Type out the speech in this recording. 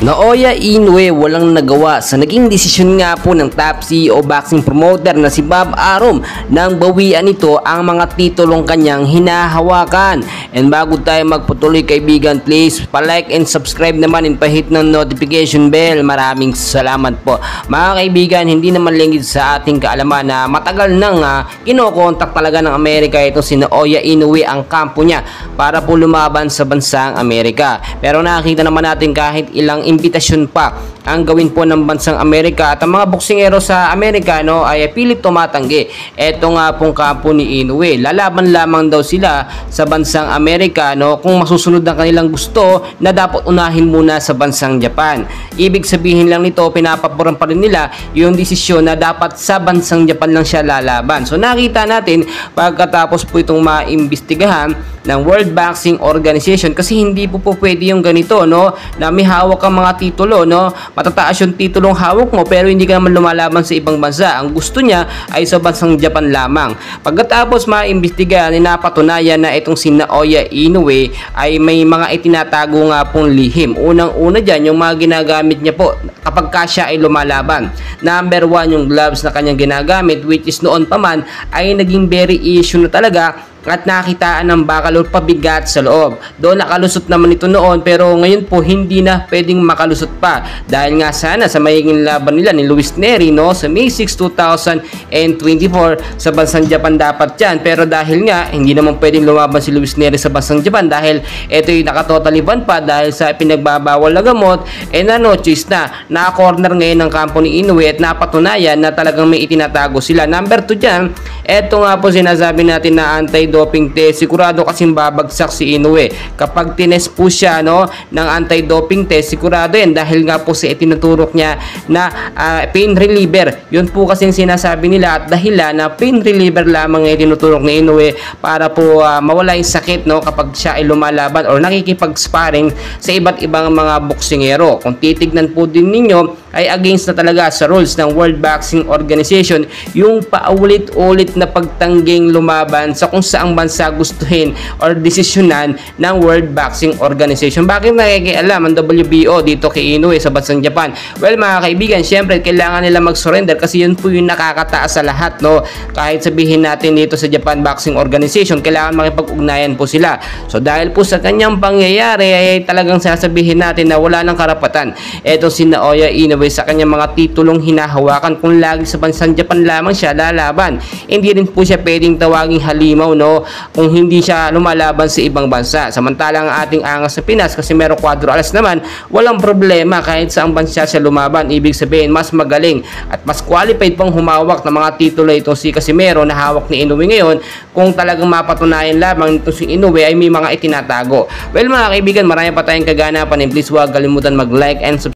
Naoya Inoue walang nagawa sa naging desisyon nga po ng top CEO boxing promoter na si Bob Arum nang bawian nito ang mga titulong kanyang hinahawakan. And bago tayo magpatuloy kaibigan, please pa-like and subscribe naman and pa-hit ng notification bell. Maraming salamat po. Mga kaibigan, hindi naman lingid sa ating kaalaman na matagal nang kinokontak talaga ng Amerika ito si Naoya Inoue ang kampo niya para po lumaban sa bansang Amerika. Pero nakita naman natin kahit ilang imbitasyon pa ang gawin po ng bansang Amerika at ang mga boksingero sa Amerika ay pilit tumatanggi. Ito nga pong kampo ni Inoue, lalaban lamang daw sila sa bansang Amerika kung masusunod ang kanilang gusto na dapat unahin muna sa bansang Japan. Ibig sabihin lang nito, pinapaboran pa rin nila yung desisyon na dapat sa bansang Japan lang siya lalaban. So nakita natin pagkatapos po itong maimbestigahan ng World Boxing Organization, kasi hindi po pwede yung ganito na may hawak kang mga titulo, matataas yung titulong hawak mo pero hindi ka naman lumalaban sa ibang bansa. Ang gusto niya ay sa bansang Japan lamang. Pagkatapos maimbestigahan, napatunayan na itong si Naoya Inoue ay may mga itinatago nga pong lihim. Unang-una dyan yung mga ginagamit niya po kapag siya ay lumalaban. Number 1 yung gloves na kanyang ginagamit, which is noon pa man ay naging very issue na talaga at nakitaan ng bakal o pabigat sa loob. Doon nakalusot naman ito noon, pero ngayon po hindi na pwedeng makalusot pa dahil nga sana sa magiging laban nila ni Luis Nery sa May 6, 2024 sa bansang Japan dapat yan. Pero dahil nga hindi naman pwedeng lumaban si Luis Nery sa bansang Japan dahil ito yung nakatotally ban pa dahil sa pinagbabawal na gamot, choice na naka-corner ngayon ng kampo ni Inoue at napatunayan na talagang may itinatago sila. Number 2 dyan, eto nga po sinasabi natin na anti-doping test. Sigurado kasing babagsak si Inoue kapag tinest po siya ng anti-doping test. Sigurado yan dahil nga po sa itinuturok niya na pain reliever. Yun po kasing sinasabi nila at dahilan na pain reliever lamang ay tinuturok ni Inoue para po mawala yung sakit kapag siya ay lumalaban or nakikipag-sparring sa iba't ibang mga boksingero. Kung titignan po din ninyo ay against na talaga sa rules ng World Boxing Organization yung paulit-ulit na pagtangging lumaban sa kung saang bansa gustuhin or desisyonan ng World Boxing Organization. Bakit nakikialam ang WBO dito kay Inoue sa bansang Japan? Well mga kaibigan, syempre kailangan nila mag-surrender kasi yun po yung nakakataas sa lahat. Kahit sabihin natin dito sa Japan Boxing Organization, kailangan makipag-ugnayan po sila. So dahil po sa kanyang pangyayari ay talagang sasabihin natin na wala ng karapatan eto si Naoya Inoue sa kanyang mga titulong hinahawakan kung lagi sa bansang Japan lamang siya lalaban. Hindi rin po siya pwedeng tawaging halimaw kung hindi siya lumalaban sa ibang bansa. Samantalang ang ating angas sa Pinas, kasi merong kwadro alas naman, walang problema kahit saang bansa siya lumaban. Ibig sabihin mas magaling at mas qualified pang humawak ng mga titulo itong si Casimero na hawak ni Inoue ngayon kung talagang mapatunayan lamang nito si Inoue ay may mga itinatago. Well mga kaibigan, marami pa tayong kaganapan and please huwag kalimutan mag-like and subscribe.